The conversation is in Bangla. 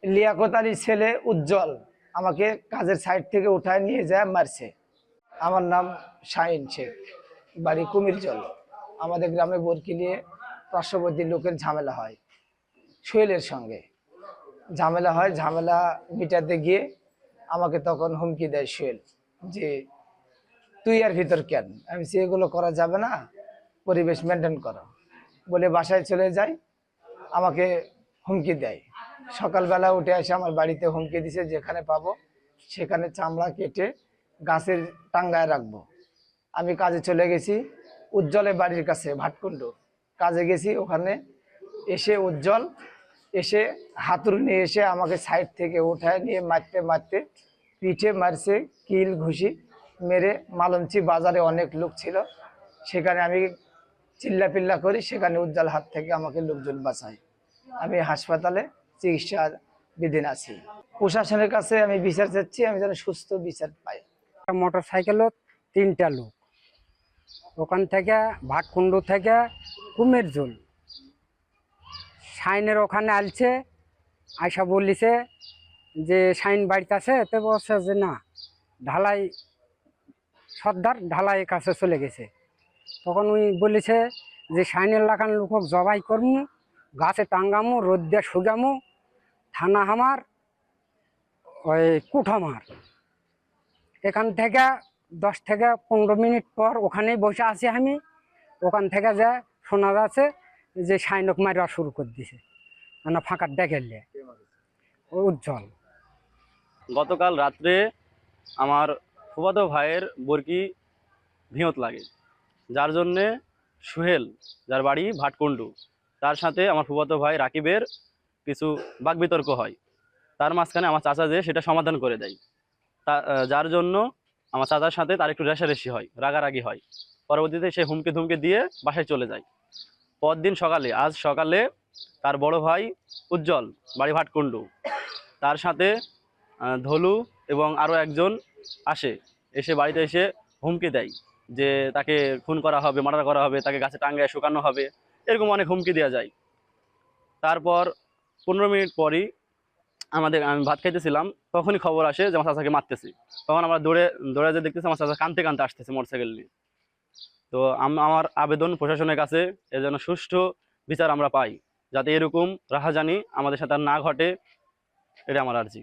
লিয়াকত আলীর ছেলে উজ্জ্বল আমাকে কাজের সাইড থেকে উঠায় নিয়ে যায় মারছে। আমার নাম শাহিন শেখ, বাড়ি কুমিরজল। আমাদের গ্রামে বরকি নিয়ে পার্শ্ববর্তী লোকের ঝামেলা হয়, সোহেলের সঙ্গে ঝামেলা হয়। ঝামেলা মিটাতে গিয়ে আমাকে তখন হুমকি দেয় সোহেল যে তুই আর ভিতর কেন। আমি বলছি এগুলো করা যাবে না, পরিবেশ মেনটেন করো বলে বাসায় চলে যাই। আমাকে হুমকি দেয়। সকালবেলা উঠে এসে আমার বাড়িতে হুমকি দিছে যেখানে পাবো সেখানে চামড়া কেটে গাছের টাঙ্গায় রাখবো। আমি কাজে চলে গেছি উজ্জ্বলের বাড়ির কাছে ভাটকুণ্ড কাজে গেছি। ওখানে এসে উজ্জ্বল এসে হাতুড়ি নিয়ে এসে আমাকে সাইড থেকে উঠায় নিয়ে মারতে মারতে পিঠে মারছে, কিল ঘুষি মেরে। মালঞ্চি বাজারে অনেক লোক ছিল, সেখানে আমি চিল্লা পিল্লা করি, সেখানে উজ্জ্বল হাত থেকে আমাকে লোকজন বাঁচায়। আমি হাসপাতালে চিকিৎসা বিধীন আছি। প্রশাসনের কাছে আমি বিচার চাচ্ছি, আমি যেন সুস্থ বিচার পাই। মোটর সাইকেলও 3টা লোক ওখান থেকে ভাটকুণ্ড থেকে কুমিরজল শাইনের ওখানে আলছে, আয়সা বলিছে যে শাইন বাড়িতে আছে। তো বলছে যে না, ঢালাই সর্দার ঢালাই কাছে চলে গেছে। তখন উনি বলেছে যে শাইনের লাগান লোক জবাই করমু, গাছে টাঙ্গামু, রোদ দিয়ে শুগামু, থানা হামার ওই কুঠামার। এখান থেকে 10 থেকে 15 মিনিট পর ওখানেই বসে আছি আমি। ওখান থেকে যা শোনা যাচ্ছে যে শাইনক মারা শুরু করে দিছে, মানে ফাঁকার ডেকেলে উজ্জ্বল। গতকাল রাত্রে আমার ফুফাতো ভাইয়ের বরকি ভিঁয়ত লাগে, যার জন্যে সোহেল, যার বাড়ি ভাটকুণ্ডু, তার সাথে আমার ফুফাতো ভাই রাকিবের কিছু বাকবিতর্ক হয়। তার মাঝখানে আমার চাচা যে সেটা সমাধান করে দেয়, যার জন্য আমার চাচার সাথে তার একটু রেষারেষি হয়, রাগারাগি হয়। পরবর্তীতে সে হুমকি ধুমকে দিয়ে বাসায় চলে যায়। পরদিন সকালে, আজ সকালে তার বড় ভাই উজ্জ্বল, বাড়ি ভাটকুণ্ডু, তার সাথে ধলু এবং আরও একজন আসে। এসে বাড়িতে এসে হুমকি দেয় যে তাকে খুন করা হবে, মার্ডার করা হবে, তাকে গাছে টাঙ্গায় শুকানো হবে, এরকম অনেক হুমকি দেওয়া যায়। তারপর 15 মিনিট পরই আমি ভাত খাইতেছিলাম, তখনই খবর আসে যে আমার চাচাকে মারতেছি। তখন আমরা দৌড়ে যে দেখতেছি আমার চাচা কাঁদতে কাঁদতে আসতেছে মোটরসাইকেল নিয়ে। তো আমার আবেদন প্রশাসনের কাছে এর জন্য সুষ্ঠু বিচার আমরা পাই, যাতে এরকম রাহাজানি আমাদের সাথে আর না ঘটে, এটা আমার আর্জি।